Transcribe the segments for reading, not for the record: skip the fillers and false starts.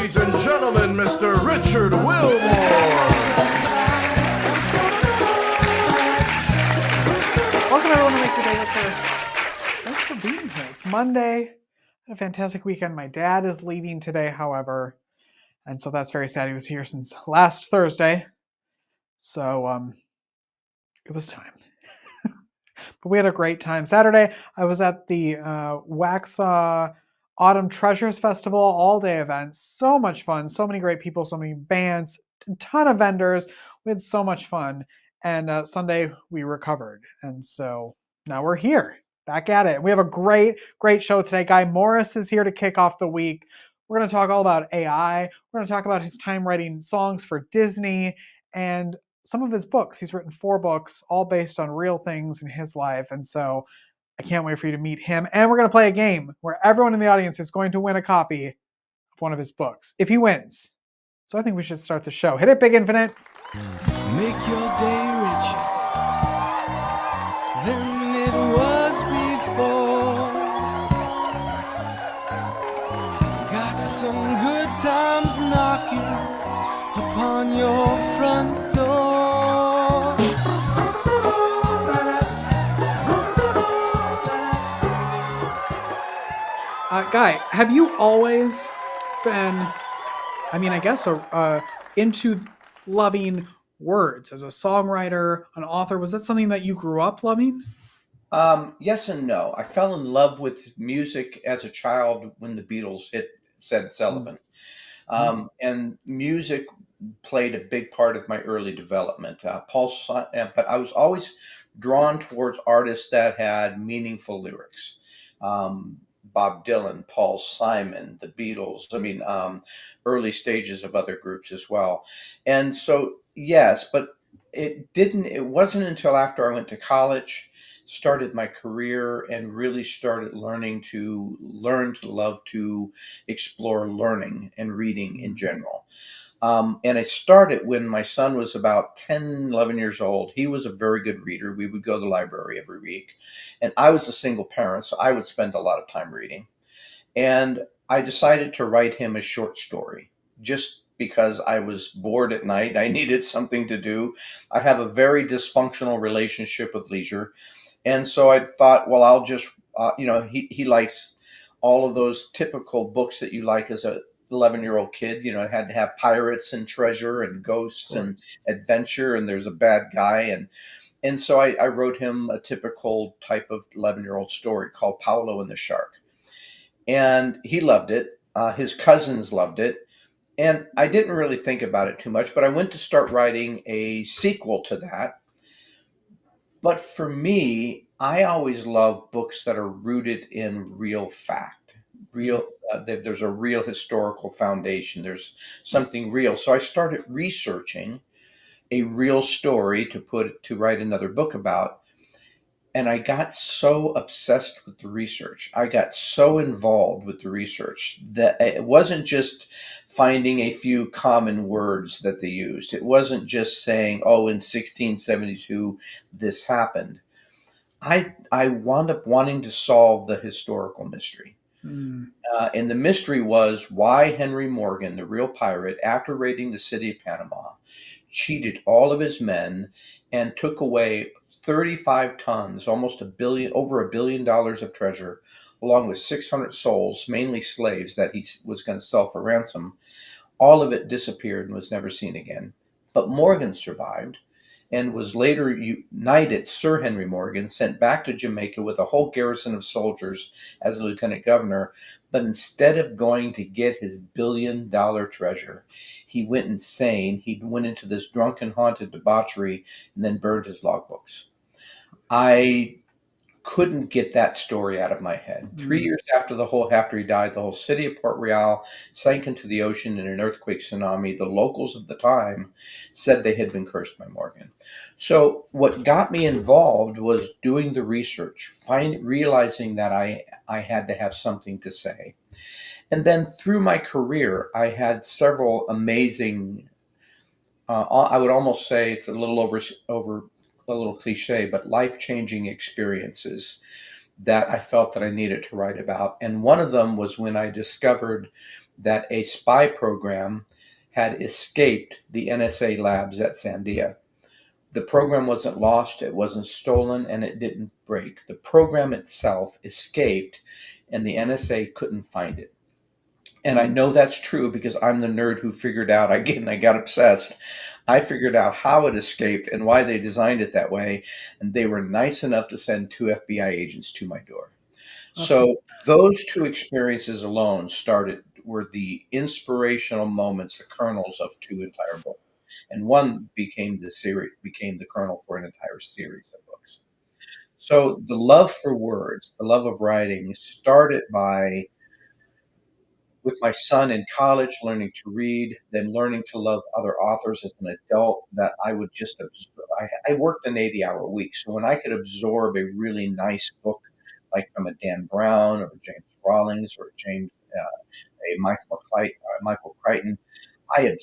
Ladies and gentlemen, Mr. Richard Wilmore. Welcome everyone to Make Your Day Richer. Thanks for being here. It's Monday. I had a fantastic weekend. My dad is leaving today, however, and so that's very sad. He was here since last Thursday, so it was time. But we had a great time. Saturday, I was at the Waxhaw Autumn Treasures Festival all-day event. So much fun. So many great people. So many bands. A ton of vendors. We had so much fun. And Sunday, we recovered. And so now we're here. Back at it. We have a great show today. Guy Morris is here to kick off the week. We're going to talk all about AI. We're going to talk about his time writing songs for Disney and some of his books. He's written 4 books, all based on real things in his life. And so I can't wait for you to meet him. And we're going to play a game where everyone in the audience is going to win a copy of one of his books if he wins. So I think we should start the show. Hit it, Big Infinite. Make your day richer than it was before. Got some good times knocking upon your front door. Guy, have you always been, into loving words as a songwriter, an author? Was that something that you grew up loving? Yes and no. I fell in love with music as a child when the Beatles hit Said Sullivan. And music played a big part of my early development. But I was always drawn towards artists that had meaningful lyrics. Bob Dylan, Paul Simon, the Beatles, early stages of other groups as well. And so, yes, but it wasn't until after I went to college, started my career, and really started learn to love to explore learning and reading in general. And I started when my son was about 10, 11 years old. He was a very good reader. We would go to the library every week. And I was a single parent, so I would spend a lot of time reading. And I decided to write him a short story just because I was bored at night. I needed something to do. I have a very dysfunctional relationship with leisure. And so I thought, well, I'll just, he likes all of those typical books that you like as a 11-year-old kid. It had to have pirates and treasure and ghosts and adventure, and there's a bad guy. And so I wrote him a typical type of 11-year-old story called Paolo and the Shark. And he loved it. His cousins loved it. And I didn't really think about it too much, but I went to start writing a sequel to that. But for me, I always love books that are rooted in real fact. There's a real historical foundation. There's something real. So I started researching a real story to write another book about. And I got so obsessed with the research. I got so involved with the research that it wasn't just finding a few common words that they used. It wasn't just saying, oh, in 1672, this happened. I wound up wanting to solve the historical mystery. And the mystery was why Henry Morgan, the real pirate, after raiding the city of Panama, cheated all of his men and took away 35 tons, over $1 billion of treasure, along with 600 souls, mainly slaves that he was going to sell for ransom. All of it disappeared and was never seen again. But Morgan survived and was later knighted, Sir Henry Morgan, sent back to Jamaica with a whole garrison of soldiers as a lieutenant governor. But instead of going to get his $1 billion treasure, he went insane. He went into this drunken, haunted debauchery and then burned his logbooks. I couldn't get that story out of my head. 3 years after he died, the whole city of Port Royal sank into the ocean in an earthquake tsunami. The locals of the time said they had been cursed by Morgan. So what got me involved was doing the research, realizing that I had to have something to say. And then through my career, I had several amazing, I would almost say it's a little over a little cliche, but life-changing experiences that I felt that I needed to write about. And one of them was when I discovered that a spy program had escaped the NSA labs at Sandia. The program wasn't lost, it wasn't stolen, and it didn't break. The program itself escaped, and the NSA couldn't find it. And I know that's true because I'm the nerd who figured out, I got obsessed. I figured out how it escaped and why they designed it that way. And they were nice enough to send two FBI agents to my door. So those two experiences alone were the inspirational moments, the kernels of two entire books. And one became the kernel for an entire series of books. So the love for words, the love of writing started by with my son in college, learning to read, then learning to love other authors as an adult, that I would just absorb. I worked an 80-hour week. So when I could absorb a really nice book, like from a Dan Brown or James Rawlings or a Michael Crichton, I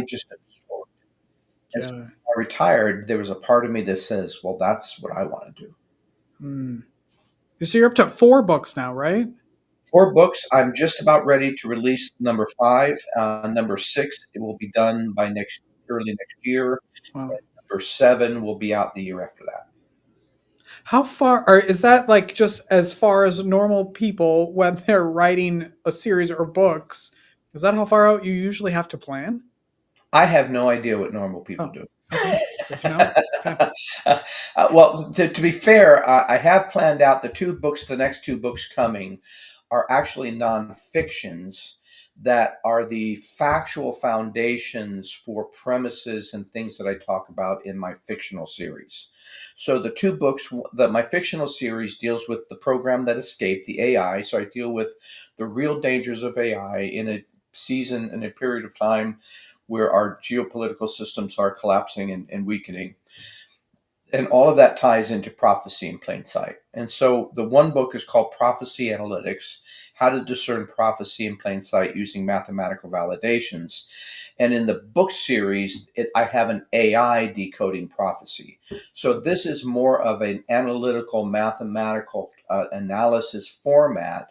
just absorbed. And so Yeah. when I retired, there was a part of me that says, well, that's what I want to do. Mm. So you're up to 4 books now, right? 4 books. I'm just about ready to release number 5. Number 6, it will be done by early next year. Wow. And number 7 will be out the year after that. How far is that, like, just as far as normal people when they're writing a series or books? Is that how far out you usually have to plan? I have no idea what normal people Oh, do. okay. Good to know. Okay. Well, to be fair, I have planned out the next 2 books coming are actually nonfictions that are the factual foundations for premises and things that I talk about in my fictional series. So the 2 books, my fictional series deals with the program that escaped, the AI. So I deal with the real dangers of AI in a period of time where our geopolitical systems are collapsing and weakening. And all of that ties into prophecy in plain sight. And so the one book is called Prophecy Analytics: How to Discern Prophecy in Plain Sight Using Mathematical Validations. And in the book series, I have an AI decoding prophecy. So this is more of an analytical, mathematical analysis format,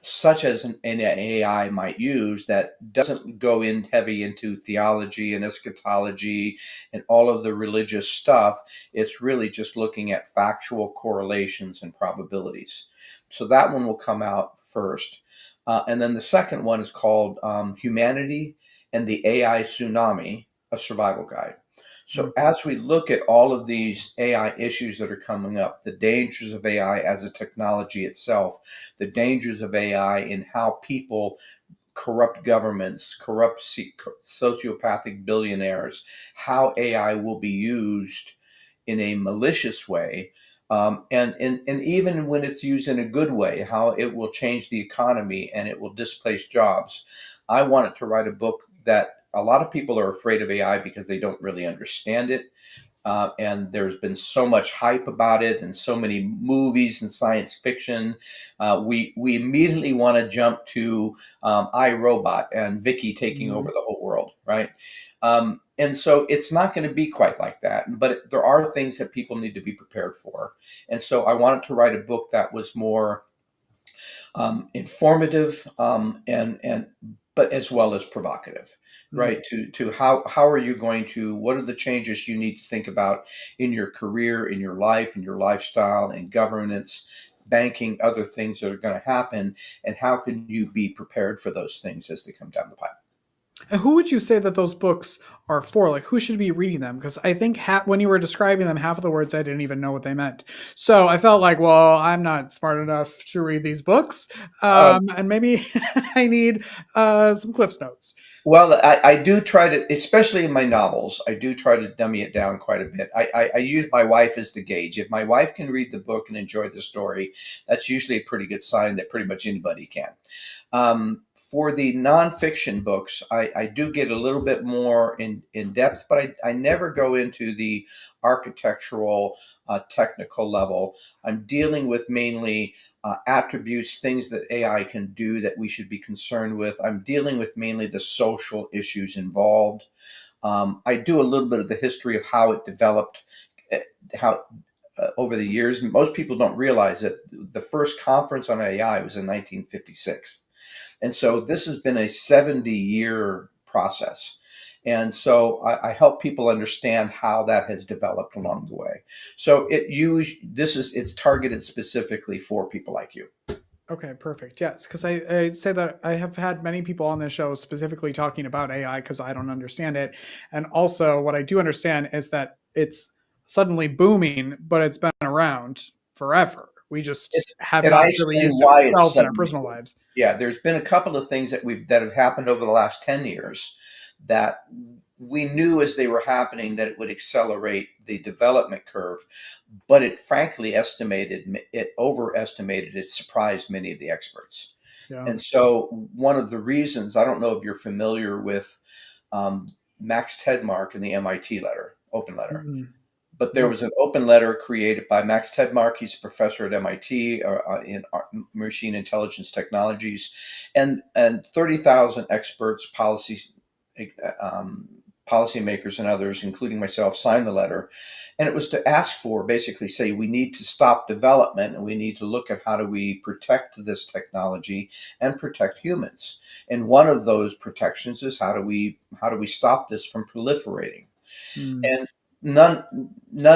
such as an AI might use, that doesn't go in heavy into theology and eschatology and all of the religious stuff. It's really just looking at factual correlations and probabilities. So that one will come out first. And then the second one is called Humanity and the AI Tsunami, a Survival Guide. So as we look at all of these AI issues that are coming up, the dangers of AI as a technology itself, the dangers of AI in how people corrupt governments, corrupt sociopathic billionaires, how AI will be used in a malicious way, and even when it's used in a good way, how it will change the economy and it will displace jobs. I wanted to write a book that a lot of people are afraid of AI because they don't really understand it. And there's been so much hype about it and so many movies and science fiction. We immediately want to jump to iRobot and Vicky taking over the whole world, right? And so it's not going to be quite like that, but there are things that people need to be prepared for. And so I wanted to write a book that was more informative, and but as well as provocative, right? To how are you going to, what are the changes you need to think about in your career, in your life, in your lifestyle, in governance, banking, other things that are going to happen, and how can you be prepared for those things as they come down the pipe? And who would you say that those books are for? Like, who should be reading them? Because I think when you were describing them, half of the words I didn't even know what they meant. So I felt like, well, I'm not smart enough to read these books, Um, and maybe I need some Cliff's Notes. Well, I do try to, especially in my novels, I do try to dummy it down quite a bit. I use my wife as the gauge. If my wife can read the book and enjoy the story, that's usually a pretty good sign that pretty much anybody can. For the nonfiction books, I do get a little bit more in depth, but I never go into the architectural, technical level. I'm dealing with mainly attributes, things that AI can do that we should be concerned with. I'm dealing with mainly the social issues involved. I do a little bit of the history of how it developed, eh, how over the years. Most people don't realize that the first conference on AI was in 1956. And so this has been a 70-year process. And so I help people understand how that has developed along the way. So it's targeted specifically for people like you. Okay, perfect. Yes, because I say that I have had many people on this show specifically talking about AI because I don't understand it. And also, what I do understand is that it's suddenly booming, but it's been around forever. We just have And I not really explain used it why it's ourselves in our suddenly personal booming. lives. Yeah, there's been a couple of things that have happened over the last 10 years that we knew as they were happening that it would accelerate the development curve, but it overestimated, it surprised many of the experts. Yeah. And so one of the reasons, I don't know if you're familiar with Max Tegmark and the MIT open letter. Mm-mm. But there Nope. was an open letter created by Max Tegmark. He's a professor at MIT in machine intelligence technologies, and 30,000 experts, policymakers, and others, including myself, signed the letter. And it was to ask for, basically say, we need to stop development and we need to look at how do we protect this technology and protect humans. And one of those protections is how do we stop this from proliferating. Mm. And none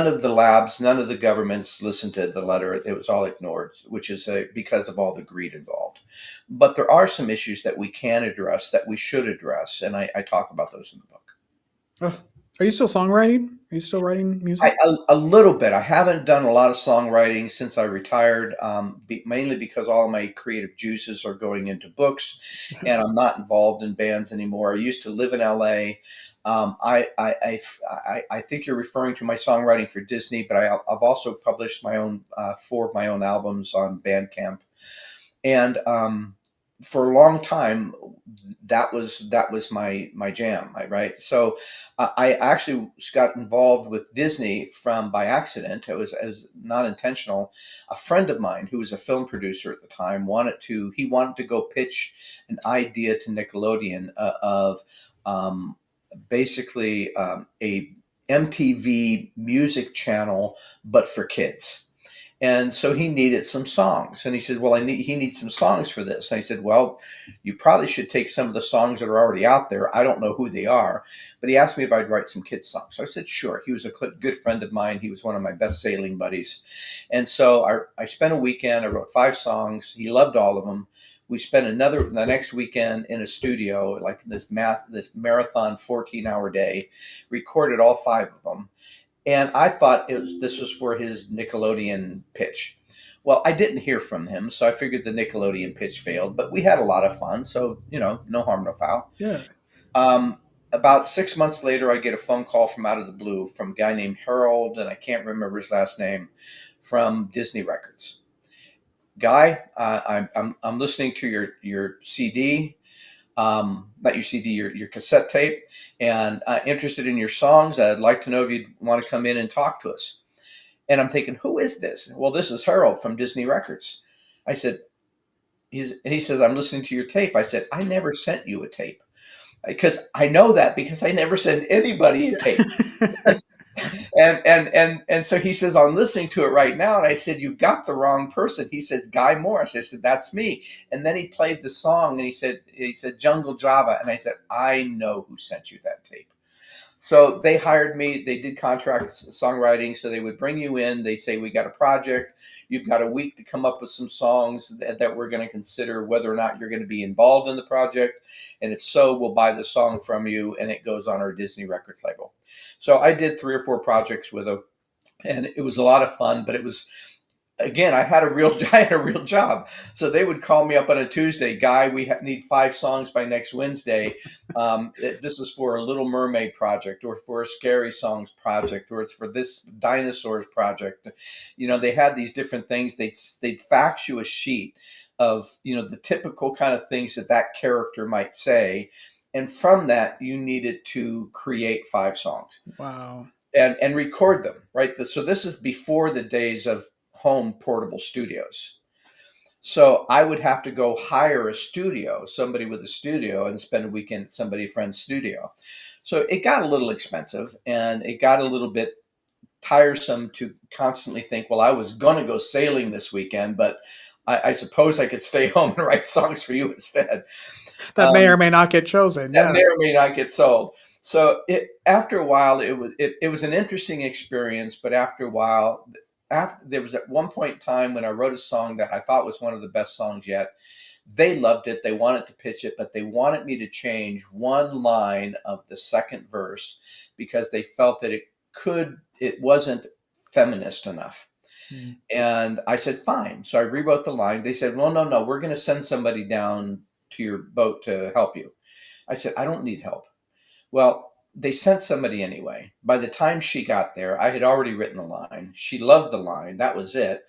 of the labs, none of the governments listened to the letter. It was all ignored, which is because of all the greed involved. But there are some issues that we can address, that we should address, and I talk about those in the book. Oh, are you still songwriting? Are you still writing music? A little bit. I haven't done a lot of songwriting since I retired, mainly because all of my creative juices are going into books, and I'm not involved in bands anymore. I used to live in LA. I think you're referring to my songwriting for Disney, but I've also published my own 4 of my own albums on Bandcamp, and for a long time that was my jam, right? So I actually got involved with Disney from by accident. It was as not intentional. A friend of mine who was a film producer at the time wanted to go pitch an idea to Nickelodeon of basically a MTV music channel, but for kids. And so he needed some songs, and he said, "Well, he needs some songs for this." And I said, "Well, you probably should take some of the songs that are already out there. I don't know who they are," but he asked me if I'd write some kids songs. So I said, "Sure." He was a good friend of mine. He was one of my best sailing buddies, and so I spent a weekend. I wrote 5 songs. He loved all of them. We spent the next weekend in a studio, like this marathon 14-hour day, recorded all 5 of them. And I thought this was for his Nickelodeon pitch. Well, I didn't hear from him, so I figured the Nickelodeon pitch failed. But we had a lot of fun, so no harm, no foul. Yeah. About 6 months later, I get a phone call from out of the blue from a guy named Harold, and I can't remember his last name, from Disney Records. Guy, I'm listening to your CD. Not your CD, your cassette tape, and interested in your songs. I'd like to know if you'd want to come in and talk to us. And I'm thinking, who is this? Well, this is Harold from Disney Records. I said, he says, I'm listening to your tape. I said, I never sent you a tape. Because I know that because I never send anybody a tape. And so he says, I'm listening to it right now. And I said, you've got the wrong person. He says, Guy Morris. I said, that's me. And then he played the song and he said, Jungle Java. And I said, I know who sent you that tape. So they hired me. They did contract songwriting. So they would bring you in. They say, we got a project. You've got a week to come up with some songs that we're going to consider whether or not you're going to be involved in the project. And if so, we'll buy the song from you. And it goes on our Disney Records label. So I did 3 or 4 projects with them. And it was a lot of fun, but it was, again, I had a real job. So they would call me up on a Tuesday, Guy, we need 5 songs by next Wednesday. This is for a Little Mermaid project, or for a Scary Songs project, or it's for this Dinosaurs project. They had these different things. They'd fax you a sheet of, the typical kind of things that character might say. And from that, you needed to create 5 songs. Wow. And record them, right? So this is before the days of home portable studios. So I would have to go hire a studio, somebody with a studio, and spend a weekend at a friend's studio. So it got a little expensive, and it got a little bit tiresome to constantly think, well, I was going to go sailing this weekend, but I suppose I could stay home and write songs for you instead. That may or may not get chosen. That Yeah. may or may not get sold. So after a while, it was an interesting experience. But after a while, there was at one point in time when I wrote a song that I thought was one of the best songs yet. They loved it. They wanted to pitch it, but they wanted me to change one line of the second verse because they felt that it wasn't feminist enough. Mm. And I said, fine. So I rewrote the line. They said, well, no, we're going to send somebody down to your boat to help you. I said, I don't need help. Well, they sent somebody anyway. By the time she got there, I had already written the line. She loved the line. That was it.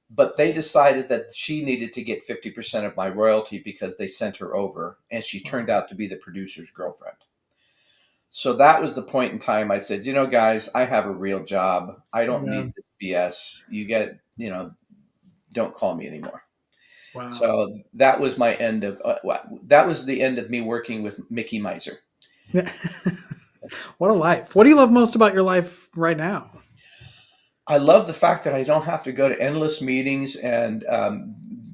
But they decided that she needed to get 50% of my royalty because they sent her over, and she turned out to be the producer's girlfriend. So that was the point in time I said, guys, I have a real job. I don't need this BS. You get, don't call me anymore. Wow. So that was my end of, that was the end of me working with Mickey Miser. What a life. What do you love most about your life right now? I love the fact that I don't have to go to endless meetings and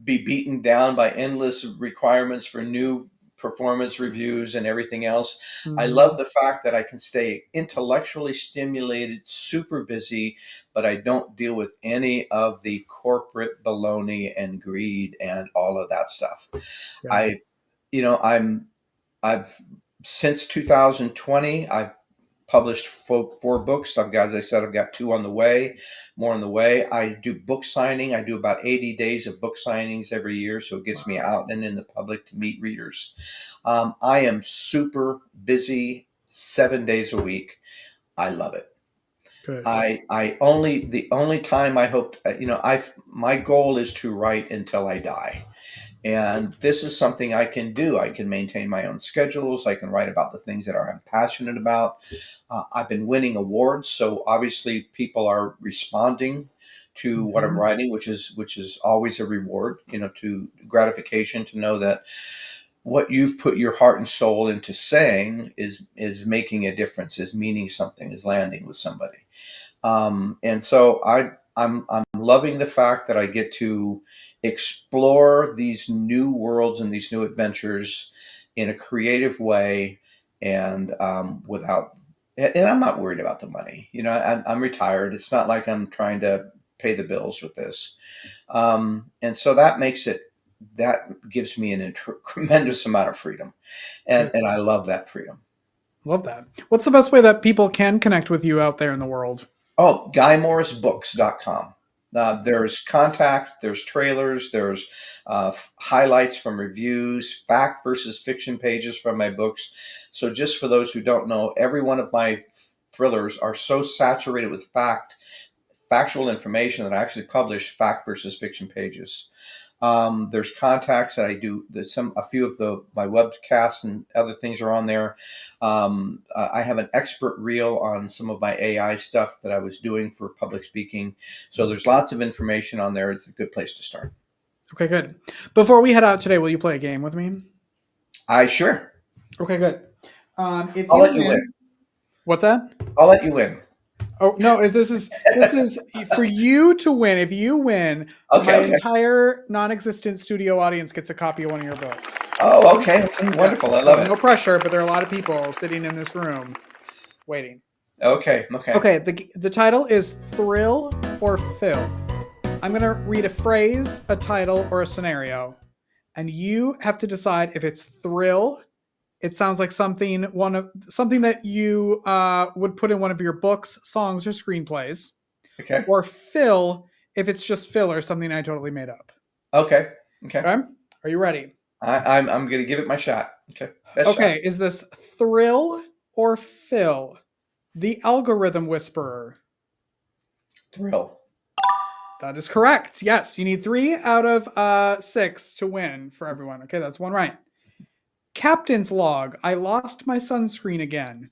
be beaten down by endless requirements for new performance reviews and everything else. I love the fact that I can stay intellectually stimulated, super busy, but I don't deal with any of the corporate baloney and greed and all of that stuff. Yeah. I've since 2020, I've published four books. As I said, I've got two on the way, more on the way. I do book signing. I do about 80 days of book signings every year. So it gets me out and in the public to meet readers. I am super busy 7 days a week. I love it. Good. The only time I hope, my goal is to write until I die. And this is something I can do. I can maintain my own schedules. I can write about the things that I'm passionate about. I've been winning awards, so obviously people are responding to what I'm writing, which is always a reward, to gratification to know that what you've put your heart and soul into saying is making a difference, is meaning something, is landing with somebody. And so I'm loving the fact that I get to explore these new worlds and these new adventures in a creative way, and I'm not worried about the money. I'm retired. It's not like I'm trying to pay the bills with this. And so that gives me a tremendous amount of freedom. And I love that freedom. Love that. What's the best way that people can connect with you out there in the world? Oh, GuyMorrisBooks.com. There's contacts, there's trailers, there's highlights from reviews, fact versus fiction pages from my books. So just for those who don't know, every one of my thrillers are so saturated with factual information that I actually publish fact versus fiction pages. There's contacts that I do. There's a few of my webcasts and other things are on there. I have an expert reel on some of my AI stuff that I was doing for public speaking. So there's lots of information on there. It's a good place to start. Okay, good. Before we head out today, will you play a game with me? Sure. Okay, good. I'll let you win. What's that? I'll let you win. Oh no! This is for you to win. If you win, my entire non-existent studio audience gets a copy of one of your books. Oh, okay. Wonderful. I love it. No pressure, but there are a lot of people sitting in this room waiting. Okay. Okay. The title is Thrill or Fill. I'm gonna read a phrase, a title, or a scenario, and you have to decide if it's thrill. It sounds like something that you would put in one of your books, songs, or screenplays. Okay. Or fill if it's just filler, something I totally made up. Okay. Are you ready? I'm going to give it my shot. Okay. Best shot. Is this thrill or fill? The Algorithm Whisperer. Thrill. That is correct. Yes, you need 3 out of 6 to win for everyone. Okay, that's one right. Captain's log. I lost my sunscreen again.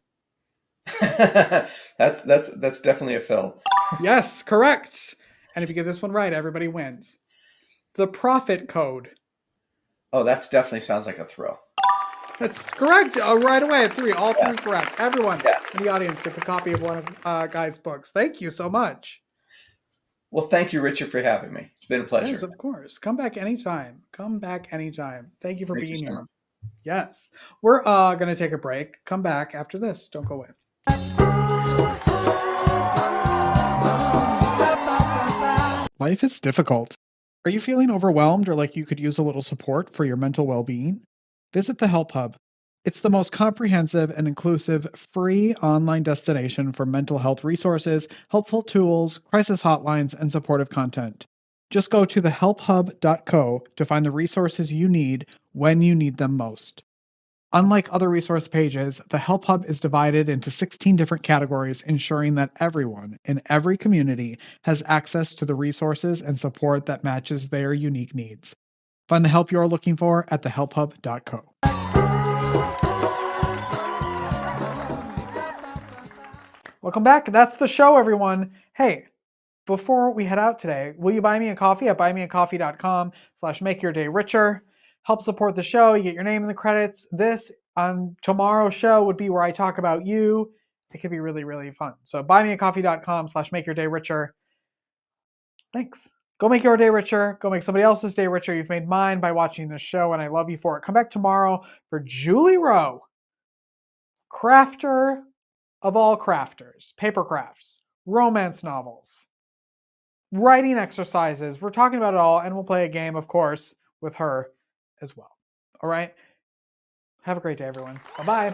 That's definitely a fill. Yes, correct. And if you get this one right, everybody wins. The profit code. Oh, that definitely sounds like a thrill. That's correct. Right away, 3. All 3 correct. Everyone. Yeah. in the audience gets a copy of one of Guy's books. Thank you so much. Well, thank you, Richard, for having me. It's been a pleasure. Yes, of course. Come back anytime. Come back anytime. Thank you for being here. Yes. We're going to take a break. Come back after this. Don't go away. Life is difficult. Are you feeling overwhelmed or like you could use a little support for your mental well-being? Visit the Help Hub. It's the most comprehensive and inclusive free online destination for mental health resources, helpful tools, crisis hotlines, and supportive content. Just go to thehelphub.co to find the resources you need when you need them most. Unlike other resource pages, the Help Hub is divided into 16 different categories, ensuring that everyone in every community has access to the resources and support that matches their unique needs. Find the help you're looking for at thehelphub.co. Welcome back. That's the show, everyone. Hey, before we head out today, will you buy me a coffee at buymeacoffee.com/makeyourdayricher? Help support the show. You get your name in the credits. This on tomorrow's show would be where I talk about you. It could be really, really fun. So buymeacoffee.com/makeyourdayricher. Thanks. Go make your day richer. Go make somebody else's day richer. You've made mine by watching this show, and I love you for it. Come back tomorrow for Julie Rowe, crafter of all crafters, paper crafts, romance novels, writing exercises. We're talking about it all, and we'll play a game, of course, with her as well. All right? Have a great day, everyone. Bye-bye.